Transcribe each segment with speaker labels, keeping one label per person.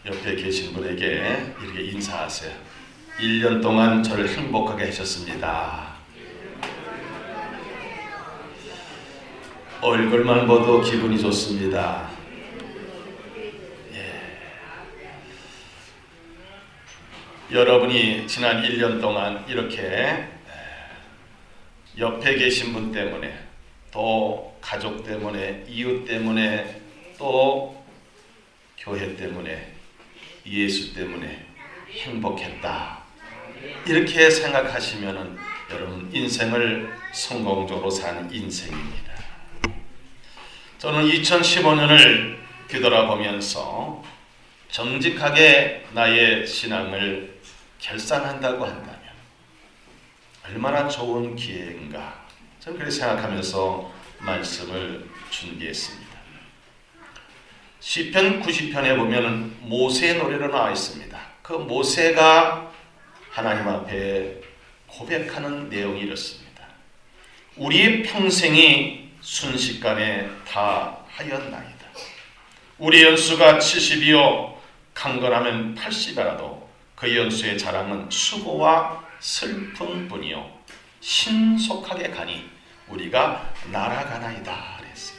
Speaker 1: 옆에 계신 분에게 이렇게 인사하세요. 1년 동안 저를 행복하게 하셨습니다. 얼굴만 봐도 기분이 좋습니다. 여러분이 지난 1년 동안 이렇게 옆에 계신 분 때문에, 또 가족 때문에, 이웃 때문에, 또 교회 때문에, 예수 때문에 행복했다, 이렇게 생각하시면은 여러분 인생을 성공적으로 산 인생입니다. 저는 2015년을 뒤돌아보면서 정직하게 나의 신앙을 결산한다고 한다면 얼마나 좋은 기회인가, 저는 그렇게 생각하면서 말씀을 준비했습니다. 시편 90편에 보면 모세의 노래로 나와 있습니다. 그 모세가 하나님 앞에 고백하는 내용이 이렇습니다. 우리의 평생이 순식간에 다 하였나이다. 우리 연수가 70이요 강건하면 80이라도 그 연수의 자랑은 수고와 슬픔뿐이요 신속하게 가니 우리가 날아가나이다 그랬어요.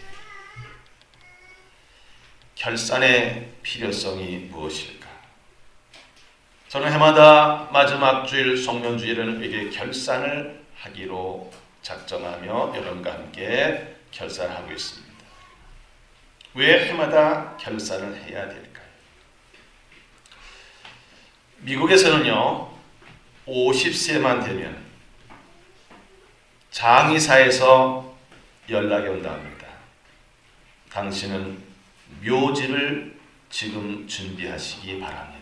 Speaker 1: 결산의 필요성이 무엇일까? 저는 해마다 마지막 주일 송년주일에는 이게 결산을 하기로 작정하며 여러분과 함께 결산하고 있습니다. 왜 해마다 결산을 해야 될까요? 미국에서는요 50세만 되면 장의사에서 연락이 온다 합니다. 당신은 묘지를 지금 준비하시기 바랍니다.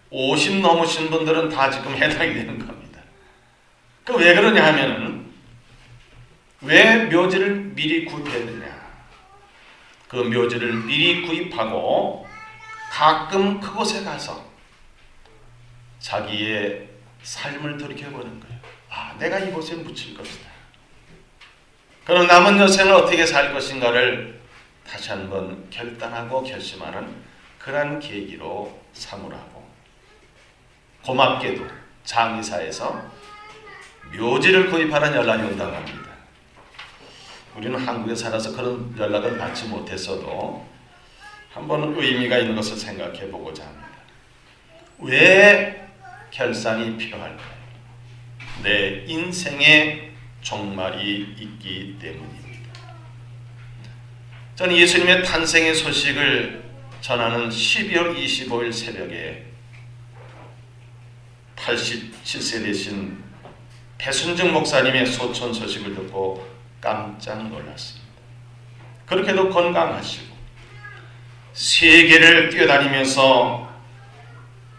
Speaker 1: 50 넘으신 분들은 다 지금 해당이 되는 겁니다. 그 왜 그러냐 하면은, 왜 묘지를 미리 구입해야 되냐? 그 묘지를 미리 구입하고 가끔 그곳에 가서 자기의 삶을 돌이켜보는 거예요. 아, 내가 이곳에 묻힐 것이다. 그럼 남은 여생을 어떻게 살 것인가를 다시 한번 결단하고 결심하는 그런 계기로 삼으라고, 고맙게도 장의사에서 묘지를 구입하는 연락이 온다고 합니다. 우리는 한국에 살아서 그런 연락을 받지 못했어도 한번 의미가 있는 것을 생각해 보고자 합니다. 왜 결산이 필요할까요? 내 인생의 종말이 있기 때문입니다. 저는 예수님의 탄생의 소식을 전하는 12월 25일 새벽에 87세 되신 배순정 목사님의 소천 소식을 듣고 깜짝 놀랐습니다. 그렇게도 건강하시고 세계를 뛰어다니면서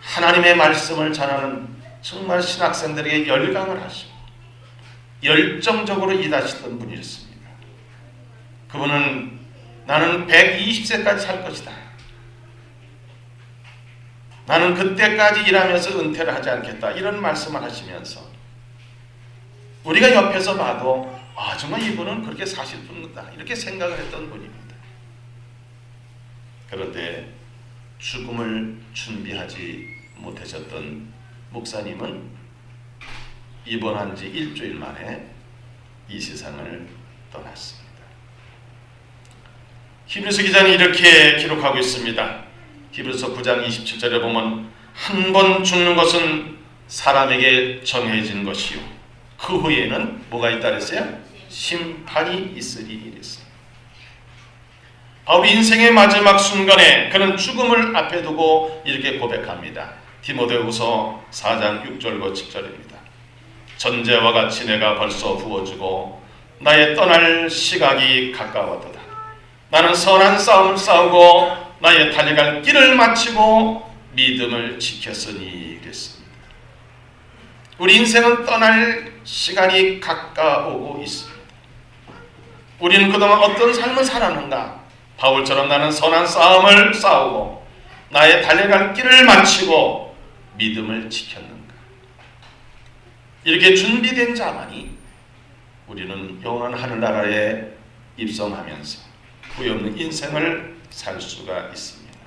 Speaker 1: 하나님의 말씀을 전하는 정말 신학생들에게 열강을 하시고 열정적으로 일하시던 분이었습니다. 그분은 나는 120세까지 살 것이다, 나는 그때까지 일하면서 은퇴를 하지 않겠다, 이런 말씀을 하시면서 우리가 옆에서 봐도 아, 정말 이분은 그렇게 사실 분이다, 이렇게 생각을 했던 분입니다. 그런데 죽음을 준비하지 못하셨던 목사님은 입원한 지 일주일 만에 이 세상을 떠났습니다. 히브리서 기자는 이렇게 기록하고 있습니다. 히브리서 9장 27절에 보면 한 번 죽는 것은 사람에게 정해진 것이요 그 후에는 뭐가 있다 그랬어요? 심판이 있으리 그랬어요. 바로 인생의 마지막 순간에 그는 죽음을 앞에 두고 이렇게 고백합니다. 디모데후서 4장 6절과 7절입니다. 전제와 같이 내가 벌써 부어주고 나의 떠날 시각이 가까웠도다. 나는 선한 싸움을 싸우고 나의 달려갈 길을 마치고 믿음을 지켰으니 그랬습니다. 우리 인생은 떠날 시간이 가까우고 있습니다. 우리는 그동안 어떤 삶을 살았는가? 바울처럼 나는 선한 싸움을 싸우고 나의 달려갈 길을 마치고 믿음을 지켰는가? 이렇게 준비된 자만이 우리는 영원한 하늘나라에 입성하면서 후회 없는 인생을 살 수가 있습니다.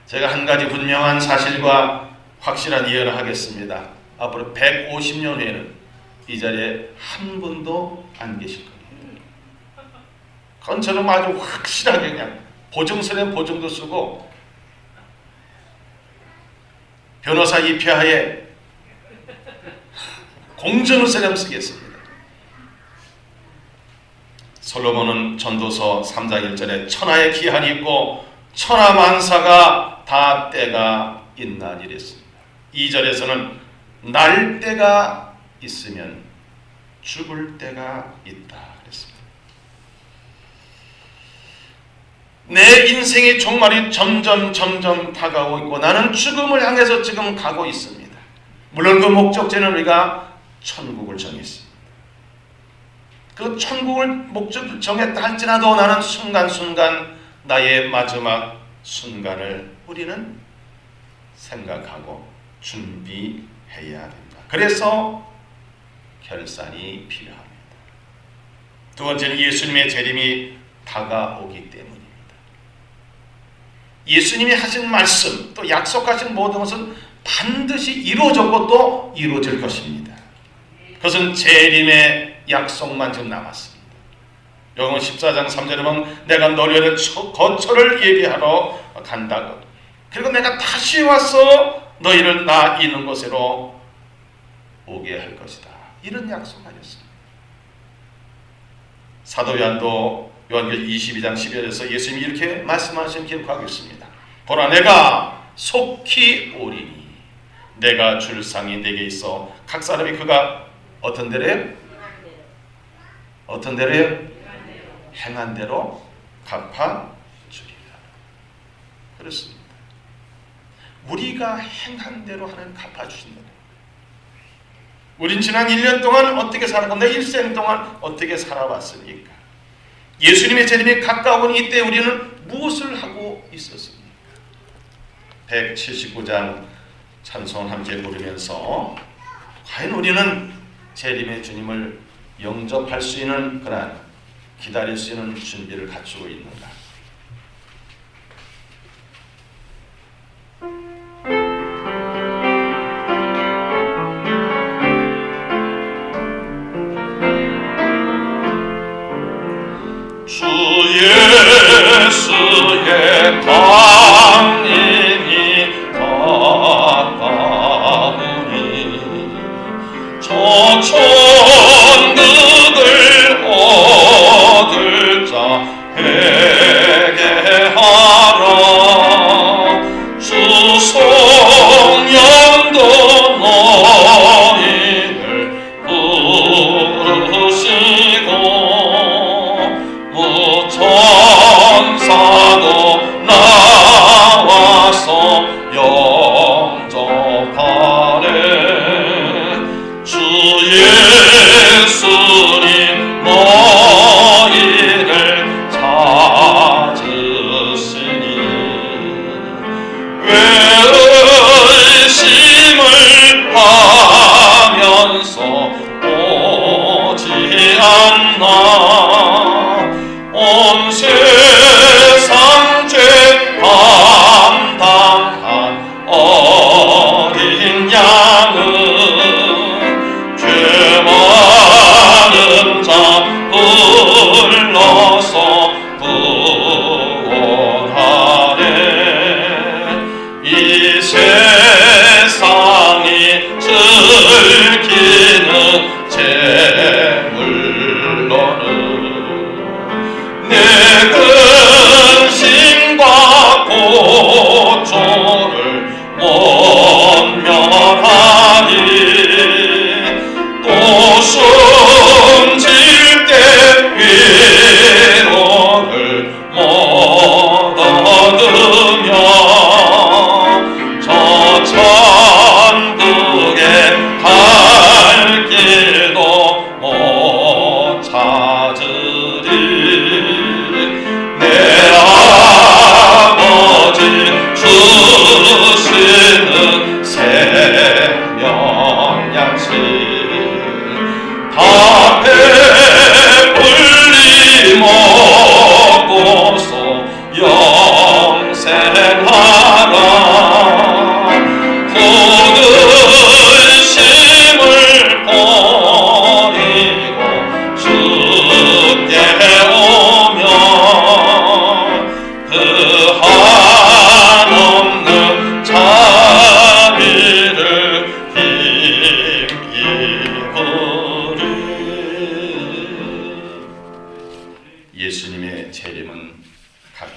Speaker 1: 제가 한 가지 분명한 사실과 확실한 예언을 하겠습니다. 앞으로 150년 후에는 이 자리에 한 분도 안 계실 겁니다. 그건 저는 아주 확실하게 그냥 보증서에 보증도 쓰고 변호사 입회하에 공증서를 쓰겠습니다. 솔로몬은 전도서 3장 1절에 천하의 기한이 있고 천하만사가 다 때가 있나니 이랬습니다. 2절에서는 날 때가 있으면 죽을 때가 있다 그랬습니다. 내 인생의 종말이 점점 다가오고 있고 나는 죽음을 향해서 지금 가고 있습니다. 물론 그 목적지는 우리가 천국을 정했습니다. 그 천국을 목적을 정했다 할지라도 나는 순간순간 나의 마지막 순간을 우리는 생각하고 준비해야 됩니다. 그래서 결산이 필요합니다. 두 번째는 예수님의 재림이 다가오기 때문입니다. 예수님이 하신 말씀 또 약속하신 모든 것은 반드시 이루어졌고 또 이루어질 것입니다. 그것은 재림의 약속만 지금 남았습니다. 요한복음 14장 3절에 보면 내가 너희를 거처를 예비하러 간다고 그리고 내가 다시 와서 너희를 나 있는 곳으로 오게 할 것이다. 이런 약속하셨습니다. 사도 요한도 요한복음 22장 12절에서 예수님이 이렇게 말씀하신 기록하고 있습니다. 보라 내가 속히 오리니 내가 줄 상이 내게 있어 각 사람이 그가 어떤 데래요? 어떤 데래요? 행한 대로 갚아주리라. 그렇습니다. 우리가 행한 대로 하나님 갚아주신다. 우린 지난 1년 동안 어떻게 살았고 내 일생 동안 어떻게 살아왔습니까? 예수님의 재림이 가까운 이때 우리는 무엇을 하고 있었습니까? 179장 찬송 함께 부르면서 과연 우리는 재림의 주님을 영접할 수 있는 그런 기다릴 수 있는 준비를 갖추고 있는가?
Speaker 2: 주 예수의 강림이 가까우니 저 천국을 얻을 자 회개하라. 주 성령도 너희를 부르시고 천사도 나와서 영접하래. 주 예수님 너희를 찾으시니 왜 의심을 하면서 오지 않나. 온 세상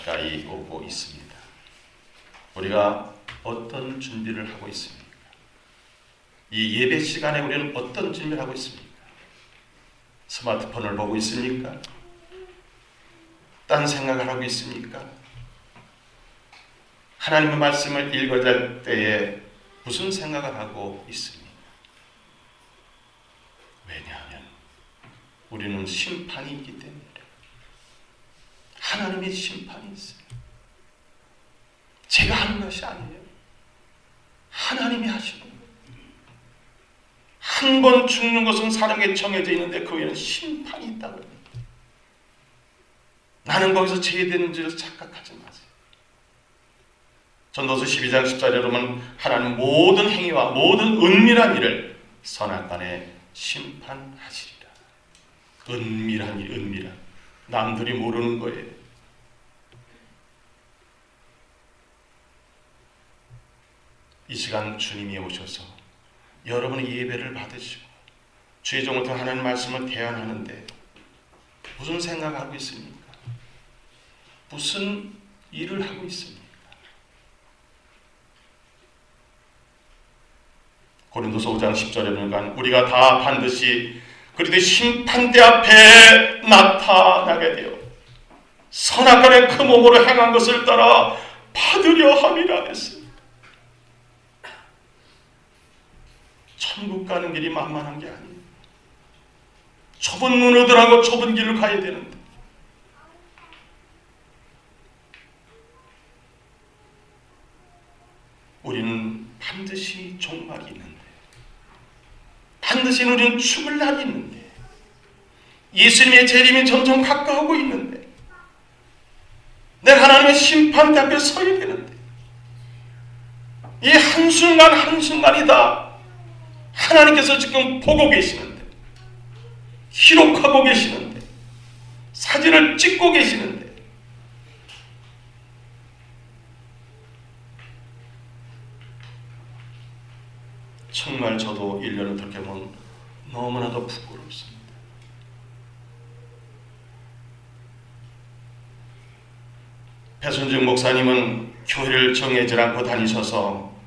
Speaker 1: 가까이 오고 있습니다. 우리가 어떤 준비를 하고 있습니까? 이 예배 시간에 우리는 어떤 준비를 하고 있습니까? 스마트폰을 보고 있습니까? 딴 생각을 하고 있습니까? 하나님의 말씀을 읽어야 할 때에 무슨 생각을 하고 있습니까? 왜냐하면 우리는 심판이 있기 때문에 하나님의 심판이 있어요. 제가 하는 것이 아니에요. 하나님이 하시는 거예요. 한 번 죽는 것은 사람에게 정해져 있는데 그 외에는 심판이 있다고 합니다. 나는 거기서 제외되는 줄 착각하지 마세요. 전도서 12장 14절에 보면 하나님 모든 행위와 모든 은밀한 일을 선악간에 심판하시리라. 은밀한 일, 은밀한. 남들이 모르는 거예요. 이 시간 주님이 오셔서 여러분의 예배를 받으시고 주의 종을 통해 하나님 말씀을 대언하는데 무슨 생각하고 있습니까? 무슨 일을 하고 있습니까? 고린도서 5장 10절에 보면 우리가 다 반드시 그리스도의 심판대 앞에 나타나게 되어 선악간의 그 몸으로 행한 것을 따라 받으려 함이라 했습니다. 천국 가는 길이 만만한 게 아니에요. 좁은 문을 들어가고 좁은 길을 가야 되는데 우리는 반드시 종말이 있는데 반드시 우리는 죽을 날이 있는데 예수님의 재림이 점점 가까우고 있는데 내가 하나님의 심판대 앞에 서야 되는데 이 한순간 한순간이다 하나님께서 지금 보고 계시는데 기록하고 계시는데 사진을 찍고 계시는데 정말 저도 1년을 그렇게 보면 너무나도 부끄럽습니다. 배순중 목사님은 교회를 정해지 않고 다니셔서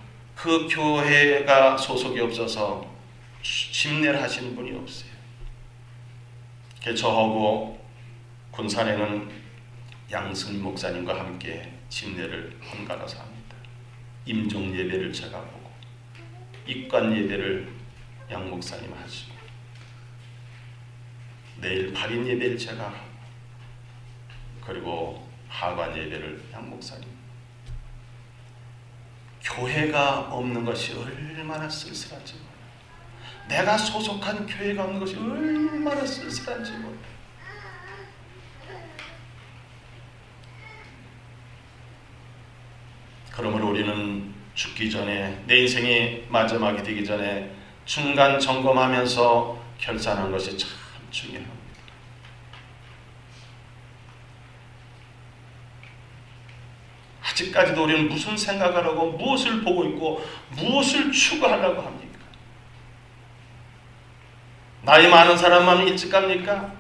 Speaker 1: 그 교회가 소속이 없어서 집례를 하시는 분이 없어요. 저하고 군산에는 양승 목사님과 함께 집례를 번갈아서 합니다. 임종 예배를 제가 보고 입관 예배를 양 목사님 하시고 내일 발인 예배를 제가 하고 그리고 하관 예배를 양 목사님. 교회가 없는 것이 얼마나 쓸쓸한지 몰라요. 내가 소속한 교회가 없는 것이 얼마나 쓸쓸한지 몰라요. 그러므로 우리는 죽기 전에 내 인생이 마지막이 되기 전에 중간 점검하면서 결산하는 것이 참 중요합니다. 아직까지도 우리는 무슨 생각을 하고 무엇을 보고 있고 무엇을 추구하려고 합니까? 나이 많은 사람만 일찍 갑니까?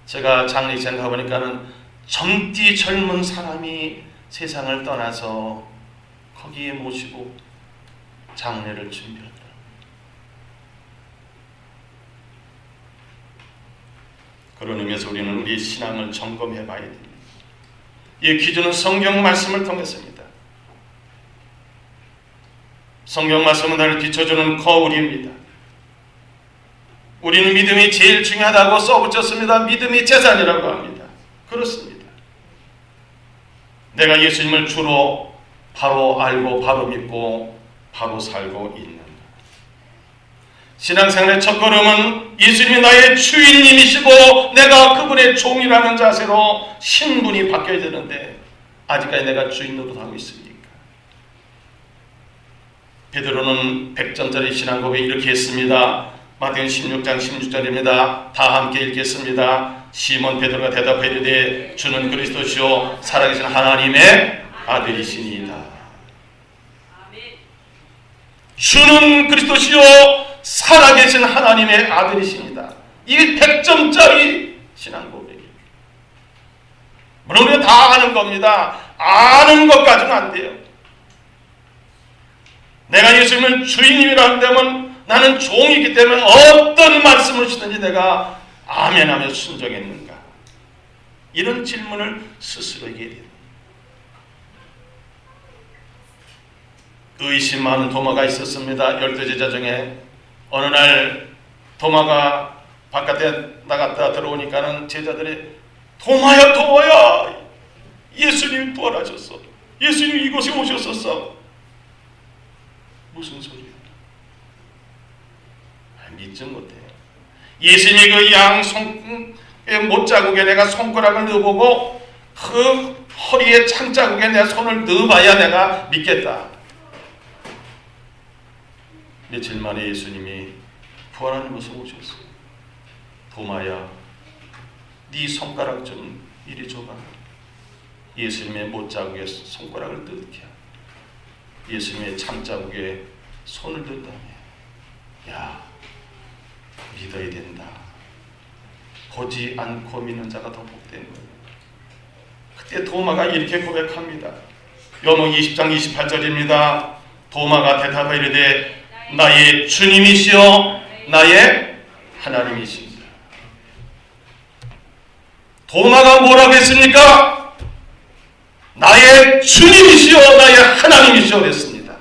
Speaker 1: 제가 장례식 가보니까는 젊디 젊은 사람이 세상을 떠나서 거기에 모시고 장례를 준비하더라고요. 그런 의미에서 우리는 우리의 신앙을 점검해 봐야 됩니다. 이 기준은 성경 말씀을 통해서입니다. 성경 말씀은 나를 비춰주는 거울입니다. 우리는 믿음이 제일 중요하다고 써붙였습니다. 믿음이 재산이라고 합니다. 그렇습니다. 내가 예수님을 주로 바로 알고 바로 믿고 바로 살고 있는가. 신앙생활의 첫걸음은 예수님이 나의 주인님이시고 내가 그분의 종이라는 자세로 신분이 바뀌어야 되는데 아직까지 내가 주인 노릇하고 있습니까? 베드로는 100점짜리 신앙 고백 이렇게 했습니다. 마태복음 16장 16절입니다. 다 함께 읽겠습니다. 시몬 베드로가 대답하여 이르되 주는 그리스도시요 살아계신 하나님의 아들이시니이다. 주는 그리스도시요 살아계신 하나님의 아들이십니다. 이게 100점짜리 신앙 고백이에요. 물론 우리가 다 아는 겁니다. 아는 것까지는 안 돼요. 내가 예수님을 주인님이라 한다면 나는 종이기 때문에 어떤 말씀을 주든지 내가 아멘하며 순종했는가? 이런 질문을 스스로에게 해야 돼요. 의심 많은 도마가 있었습니다. 12제자 중에 어느 날 도마가 바깥에 나갔다 들어오니까는 제자들이 도마야 도마야 예수님이 부활하셨어. 예수님이 이곳에 오셨었어. 무슨 소리야? 믿지 못해요. 예수님이 그 양 못자국에 내가 손가락을 넣어보고 그 허리에 창자국에 내 손을 넣어봐야 내가 믿겠다. 며칠 만에 예수님이 부활하는 곳에 오셨어요. 도마야, 네 손가락 좀 이리 줘봐. 예수님의 못자국에 손가락을 넣게. 예수님의 창자국에 손을 넣다며. 야, 믿어야 된다. 보지 않고 믿는 자가 더 복된 거예요. 그때 도마가 이렇게 고백합니다. 요한복음 20장 28절입니다. 도마가 대답하여 이르되 나의 주님이시여 나의 하나님이십니다. 도마가 뭐라고 했습니까? 나의 주님이시여 나의 하나님이시여 그랬습니다.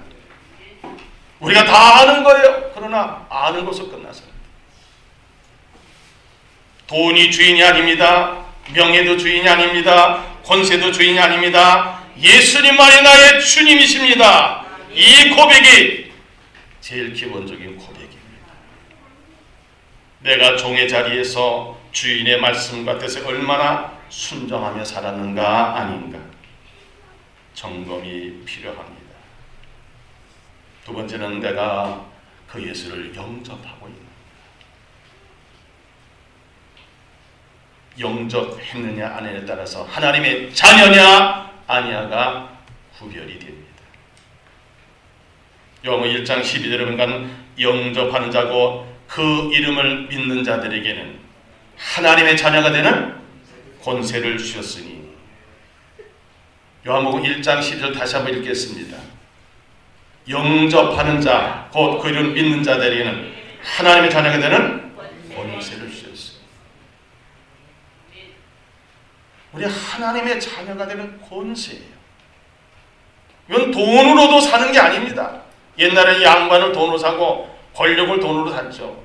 Speaker 1: 우리가 다 아는 거예요. 그러나 아는 것으로 끝나서 돈이 주인이 아닙니다. 명예도 주인이 아닙니다. 권세도 주인이 아닙니다. 예수님만이 나의 주님이십니다. 이 고백이 제일 기본적인 고백입니다. 내가 종의 자리에서 주인의 말씀과 뜻에 얼마나 순종하며 살았는가 아닌가 점검이 필요합니다. 두 번째는 내가 그 예수를 영접하고 있는 영접했느냐 안 했느냐에 따라서 하나님의 자녀냐 아니냐가 구별이 됩니다. 요한복음 1장 12절에 보면 영접하는 자고 그 이름을 믿는 자들에게는 하나님의 자녀가 되는 권세를 주셨으니. 요한복음 1장 12절 다시 한번 읽겠습니다. 영접하는 자, 곧 그 이름을 믿는 자들에게는 하나님의 자녀가 되는 권세를 주셨으니. 우리 하나님의 자녀가 되는 권세예요. 이건 돈으로도 사는 게 아닙니다. 옛날에는 양반을 돈으로 사고 권력을 돈으로 샀죠.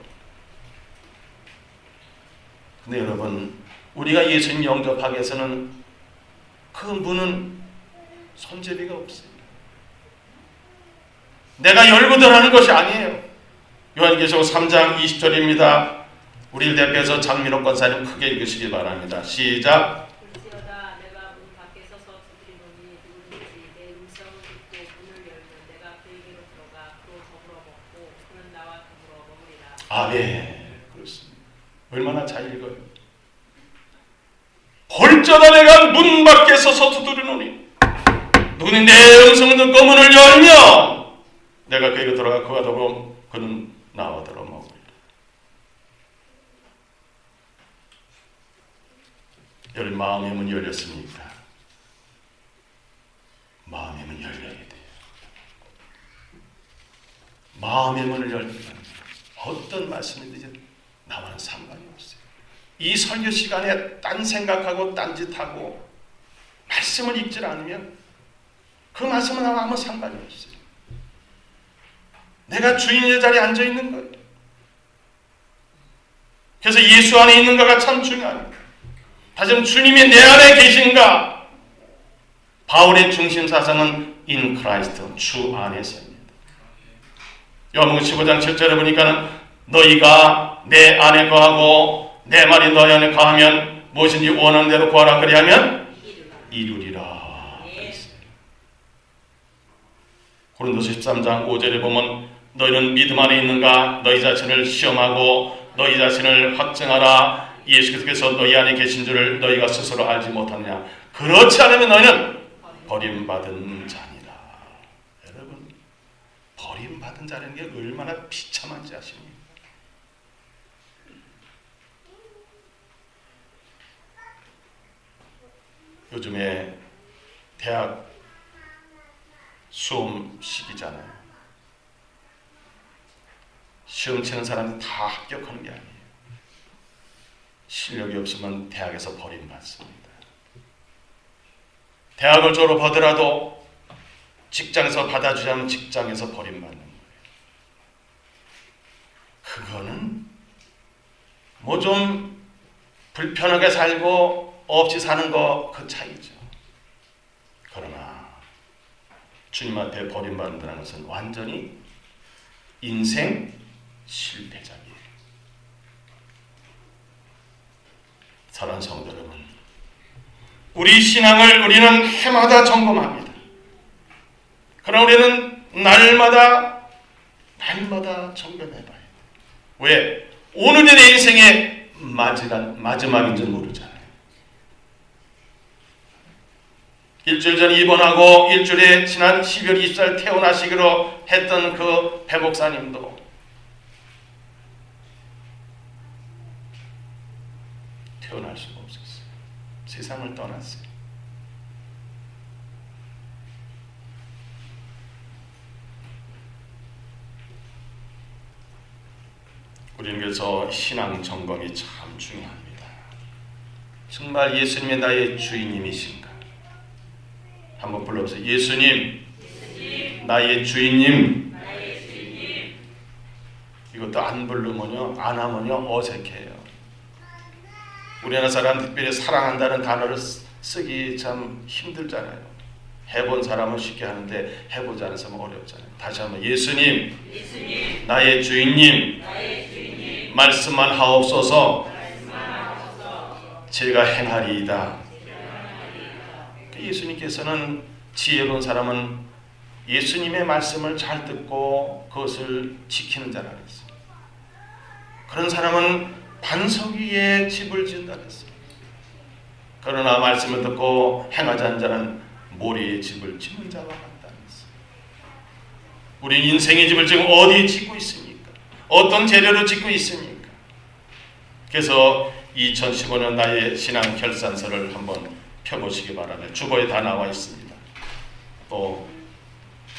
Speaker 1: 근데 여러분, 우리가 예수님 영접하기 위해서는 그 문은 손잡이가 없어요. 내가 열고 들어가는 것이 아니에요. 요한계시록 3장 20절입니다. 우리를 대표해서 장민호 권사님 크게 읽으시기 바랍니다. 시작. 아멘. 그렇습니다. 얼마나 잘 읽어요. 볼자다 내가 문 밖에 서서 두드리노니 누구는 내 음성을 듣고 문을 열면 내가 그에게 들어가 그와 더불어 그는 나와 더불어 먹으리라. 여러분 마음의 문이 열렸습니까? 마음의 문이 열려야 돼요. 마음의 문을 열면 어떤 말씀이든지 나와는 상관이 없어요. 이 설교 시간에 딴 생각하고 딴짓하고 말씀을 읽지 않으면 그 말씀은 나와 아무 상관이 없어요. 내가 주인의 자리에 앉아 있는 거예요. 그래서 예수 안에 있는가가 참 중요합니다. 다시 한번 주님이 내 안에 계신가? 바울의 중심 사상은 in Christ, 주 안에서입니다. 요한복음 15장 7절에 보니까는 너희가 내 안에 거하고 내 말이 너희 안에 거하면 무엇인지 원하는 대로 구하라 그리하면 이루리라. 고린도서 13장 5절에 보면 너희는 믿음 안에 있는가? 너희 자신을 시험하고 너희 자신을 확증하라. 예수께서 너희 안에 계신 줄을 너희가 스스로 알지 못하느냐? 그렇지 않으면 너희는 버림받은 자니라. 여러분, 버림받은 자라는 게 얼마나 비참한지 아십니까? 요즘에 대학 수험 시기잖아요. 시험 치는 사람이 다 합격하는 게 아니에요. 실력이 없으면 대학에서 버림받습니다. 대학을 졸업하더라도 직장에서 받아주지 않으면 직장에서 버림받는 거예요. 그거는 뭐 좀 불편하게 살고 없이 사는 거 그 차이죠. 그러나 주님 앞에 버림받는다는 것은 완전히 인생 실패작이에요. 사랑하는 성도 여러분, 우리 신앙을 우리는 해마다 점검합니다. 그러나 우리는 날마다 점검해봐야 돼요. 왜? 오늘이 내 인생의 마지막인 줄 모르잖아요. 일주일 전 입원하고 일주일에 지난 12월 24일 퇴원하시기로 했던 그 배 목사님도 퇴원할 수가 없었어요. 세상을 떠났어요. 우리는 그래서 신앙 점검이 참 중요합니다. 정말 예수님이 나의 주인님이신가? 한번 불러보세요. 예수님, 나의 주인님. 이것도 안 부르면요, 안 하면요 어색해요. 우리나라 사람 특별히 사랑한다는 단어를 쓰기 참 힘들잖아요. 해본 사람은 쉽게 하는데 해보지 않은 사람은 어렵잖아요. 다시 한번 예수님, 나의 주인님, 말씀만 하옵소서. 제가 행하리이다. 예수님께서는 지혜로운 사람은 예수님의 말씀을 잘 듣고 그것을 지키는 자라 그랬어요. 그런 사람은 반석 위에 집을 지은다 그랬어요. 그러나 말씀을 듣고 행하지 않는 자는 모래에 집을 짓는 자와 같다 그랬어요. 우리 인생의 집을 지금 어디에 짓고 있습니까? 어떤 재료로 짓고 있습니까? 그래서 2015년 나의 신앙 결산서를 한번 펴보시기 바랍니다. 주보에 다 나와 있습니다. 또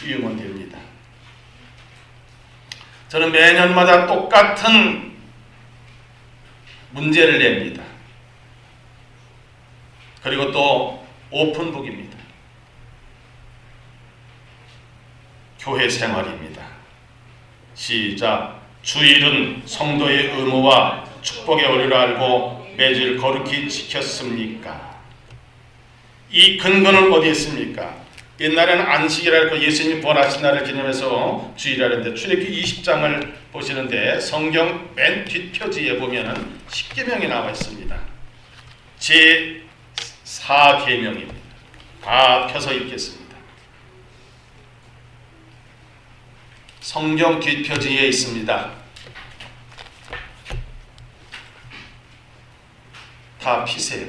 Speaker 1: 이으면 됩니다. 저는 매년마다 똑같은 문제를 냅니다. 그리고 또 오픈북입니다. 교회 생활입니다. 시작. 주일은 성도의 의무와 축복의 원리를 알고 매주일 거룩히 지켰습니까? 이 근거는 어디에 있습니까? 옛날에는 안식이라고 예수님이 부활하신 날을 기념해서 주일이라는데 출애굽기 20장을 보시는데 성경 맨 뒷표지에 보면은 10계명이 나와 있습니다. 제 4계명입니다. 다 펴서 읽겠습니다. 성경 뒷표지에 있습니다. 다 피세요.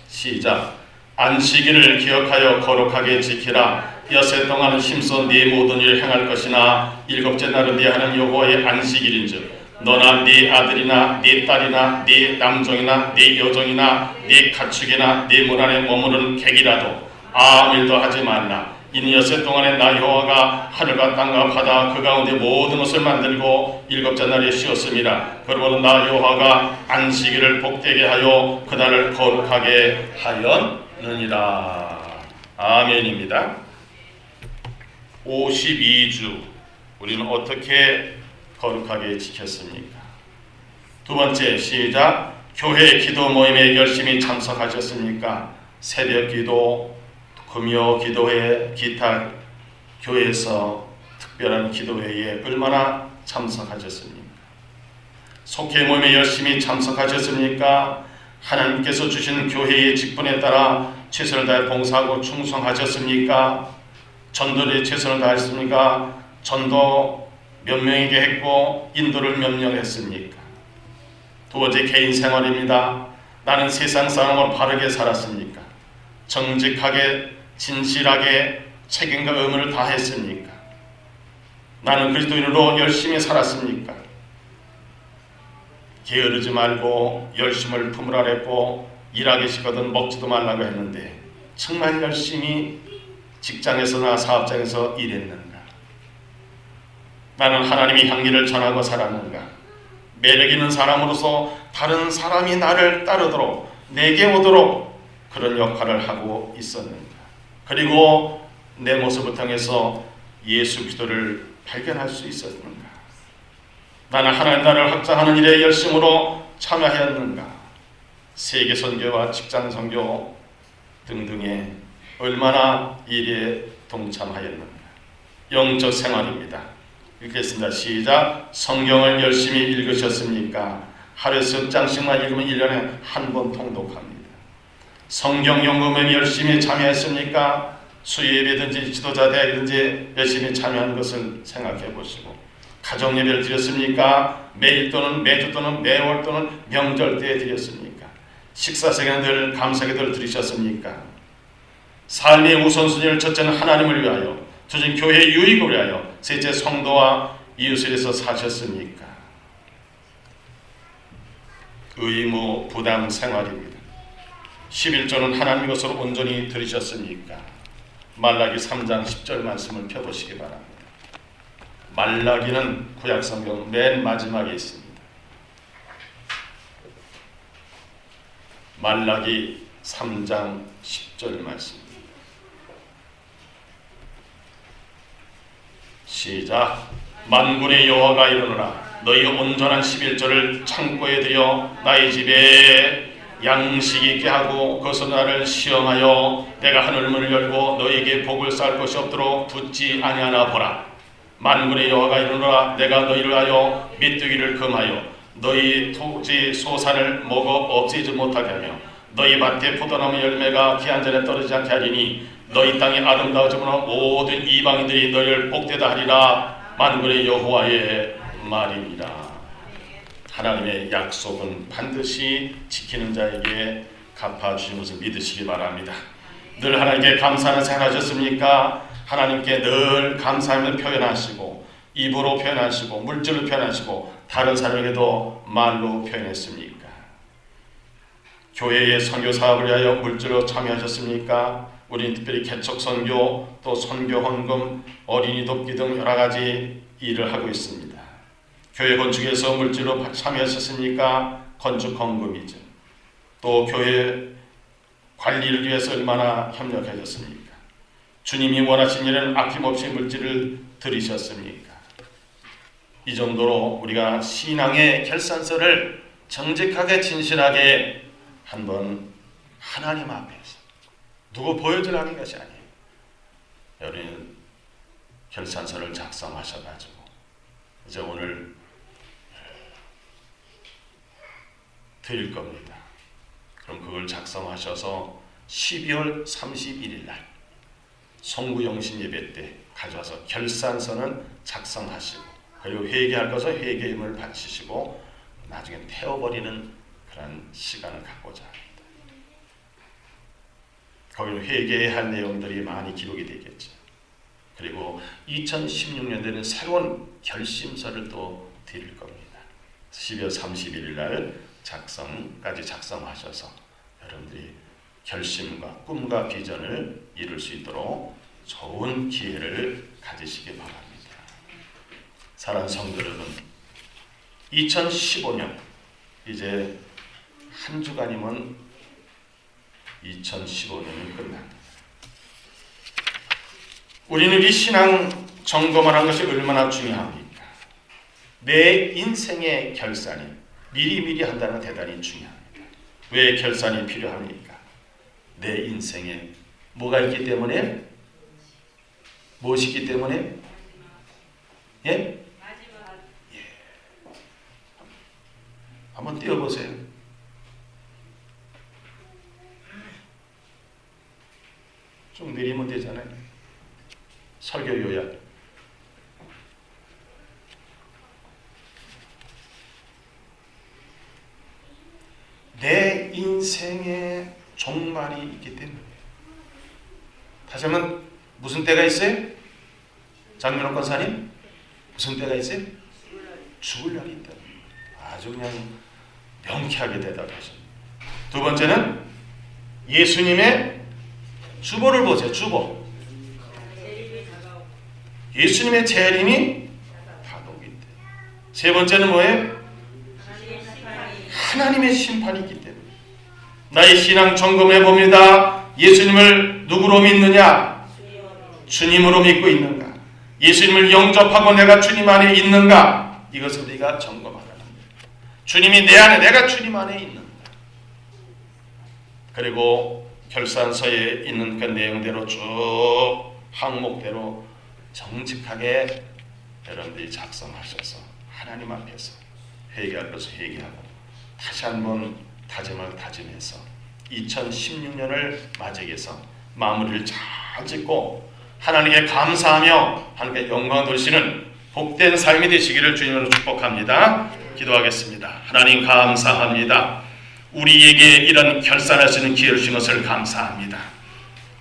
Speaker 1: 시작. 안식일을 기억하여 거룩하게 지키라. 엿새 동안은 힘써 네 모든 일을 행할 것이나 일곱째 날은 네 하나님 여호와의 안식일인즉 너나 네 아들이나 네 딸이나 네 남종이나 네 여종이나 네 가축이나 네 문 안에 머무르는 객이라도 아무 일도 하지 말라. 이는 엿새 동안에 나 여호와가 하늘과 땅과 바다 그 가운데 모든 것을 만들고 일곱째 날에 쉬었습니다. 그러므로 나 여호와가 안식일을 복되게 하여 그날을 거룩하게 하였느니라. 아멘입니다. 52주 우리는 어떻게 거룩하게 지켰습니까? 두 번째, 시작. 교회 기도 모임에 열심히 참석하셨습니까? 새벽 기도, 금요 기도회, 기타 교회에서 특별한 기도회에 얼마나 참석하셨습니까? 속회 모임에 열심히 참석하셨습니까? 하나님께서 주신 교회의 직분에 따라 최선을 다해 봉사하고 충성하셨습니까? 전도에 최선을 다했습니까? 전도 몇 명에게 했고 인도를 몇 명 했습니까? 두 번째, 개인 생활입니다. 나는 세상 사람으로 바르게 살았습니까? 정직하게 진실하게 책임과 의무를 다했습니까? 나는 그리스도인으로 열심히 살았습니까? 게으르지 말고 열심을 품으라 했고 일하기 싫거든 먹지도 말라고 했는데 정말 열심히 직장에서나 사업장에서 일했는가? 나는 하나님의 향기를 전하고 살았는가? 매력 있는 사람으로서 다른 사람이 나를 따르도록 내게 오도록 그런 역할을 하고 있었는가? 그리고 내 모습을 통해서 예수 그리스도를 발견할 수 있었는가? 나는 하나님 나라를 확장하는 일에 열심으로 참여하였는가? 세계 선교와 직장 선교 등등의 얼마나 일에 동참하였는가? 영적 생활입니다. 읽겠습니다. 시작. 성경을 열심히 읽으셨습니까? 하루에 석 장씩만 읽으면 1년에 한 번 통독합니다. 성경 연구에 열심히 참여했습니까? 수요예배든지 지도자 대회든지 열심히 참여한 것을 생각해 보시고, 가정 예배를 드렸습니까? 매일 또는 매주 또는 매월 또는 명절 때에 드렸습니까? 식사 시간에 늘 감사기도를 드리셨습니까? 삶의 우선순위를 첫째는 하나님을 위하여, 둘째는 교회의 유익을 위하여, 셋째 성도와 이웃을 위해서 사셨습니까? 의무 부담 생활입니다. 11조는 하나님 것으로 온전히 들으셨습니까? 말라기 3장 10절 말씀을 펴보시기 바랍니다. 말라기는 구약성경 맨 마지막에 있습니다. 말라기 3장 10절 말씀. 시작. 만군의 여호와가 이르노라. 너희 온전한 11조를 창고에 들여 나의 집에 양식이 있게 하고 그것으로 나를 시험하여 내가 하늘문을 열고 너희에게 복을 쌓을 것이 없도록 붙지 아니하나 보라. 만군의 여호와가 이르노라. 내가 너희를 하여 메뚜기를 금하여 너희 토지 소산을 먹어 없애지 못하게 하며 너희 밭에 포도나무 열매가 기한 전에 떨어지지 않게 하리니 너희 땅이 아름다워지므로 모든 이방인들이 너희를 복되다 하리라. 만군의 여호와의 말입니다. 하나님의 약속은 반드시 지키는 자에게 갚아주신 것을 믿으시기 바랍니다. 늘 하나님께 감사하는 생활하셨습니까? 하나님께 늘 감사함을 표현하시고 입으로 표현하시고 물질로 표현하시고 다른 사람에게도 말로 표현했습니까? 교회의 선교 사업을 위하여 물질로 참여하셨습니까? 우리는 특별히 개척 선교, 또 선교 헌금, 어린이 돕기 등 여러 가지 일을 하고 있습니다. 교회 건축에서 물질로 참여하셨습니까? 건축 헌금이죠. 또 교회 관리를 위해서 얼마나 협력하셨습니까? 주님이 원하신 일은 아낌없이 물질을 들이셨습니까? 이 정도로 우리가 신앙의 결산서를 정직하게 진실하게 한번 하나님 앞에서 누구 보여주라는 것이 아니에요. 여러분 결산서를 작성하셔가지고 이제 오늘 드릴 겁니다. 그럼 그걸 작성하셔서 12월 31일 날 송구영신 예배 때 가져와서 결산서는 작성하시고 그리고 회개할 것은 회개임을 바치시고 나중에 태워버리는 그런 시간을 갖고자 합니다. 거기는 회개해야 할 내용들이 많이 기록이 되겠죠. 그리고 2016년도에는 새로운 결심서를 또 드릴 겁니다. 12월 31일 날 작성까지 작성하셔서 여러분들이 결심과 꿈과 비전을 이룰 수 있도록 좋은 기회를 가지시기 바랍니다. 사랑하는 성도 여러분, 2015년 이제 한 주간이면 2015년이 끝납니다. 우리는 이 신앙 점검을 하는 것이 얼마나 중요합니까? 내 인생의 결산이 미리미리 한다는 건 대단히 중요합니다. 왜 결산이 필요합니까? 내 인생에 뭐가 있기 때문에? 무엇이 있기 때문에? 예? 예. 한번 띄워보세요. 좀 내리면 되잖아요. 설교 요약. 내 인생의 종말이 있기 때문에. 다시 한번 무슨 때가 있어요? 장민호 권사님 무슨 때가 있어요? 죽을 날이 있다. 아주 그냥 명쾌하게 대답하십니다. 두 번째는 예수님의 주보를 보세요. 주보. 예수님의 재림이 다가오기 때문에. 세 번째는 뭐예요? 하나님의 심판이 있기 때문에. 나의 신앙 점검해 봅니다. 예수님을 누구로 믿느냐? 주님으로 믿고 있는가? 예수님을 영접하고 내가 주님 안에 있는가? 이것을 우리가 점검하라는 거예요. 주님이 내 안에, 내가 주님 안에 있는가? 그리고 결산서에 있는 그 내용대로 쭉 항목대로 정직하게 여러분들이 작성하셔서 하나님 앞에서 회개할 것을 회개하고 다시 한번 다짐을 다짐해서 2016년을 맞이해서 마무리를 잘 짓고 하나님께 감사하며 하나님께 영광 돌리시는 복된 삶이 되시기를 주님으로 축복합니다. 기도하겠습니다. 하나님 감사합니다. 우리에게 이런 결산하시는 기회를 주신 것을 감사합니다.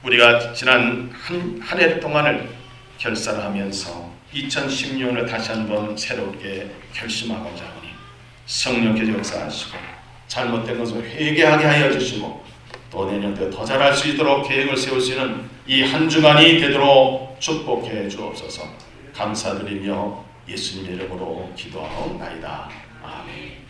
Speaker 1: 우리가 지난 한 해 동안을 결산하면서 2016년을 다시 한번 새롭게 결심하고자 하니 성령께서 역사하시고 잘못된 것을 회개하게 하여 주시고 또 내년 때 더 잘할 수 있도록 계획을 세우시는 이 한 주간이 되도록 축복해 주옵소서. 감사드리며 예수님의 이름으로 기도하옵나이다. 아멘.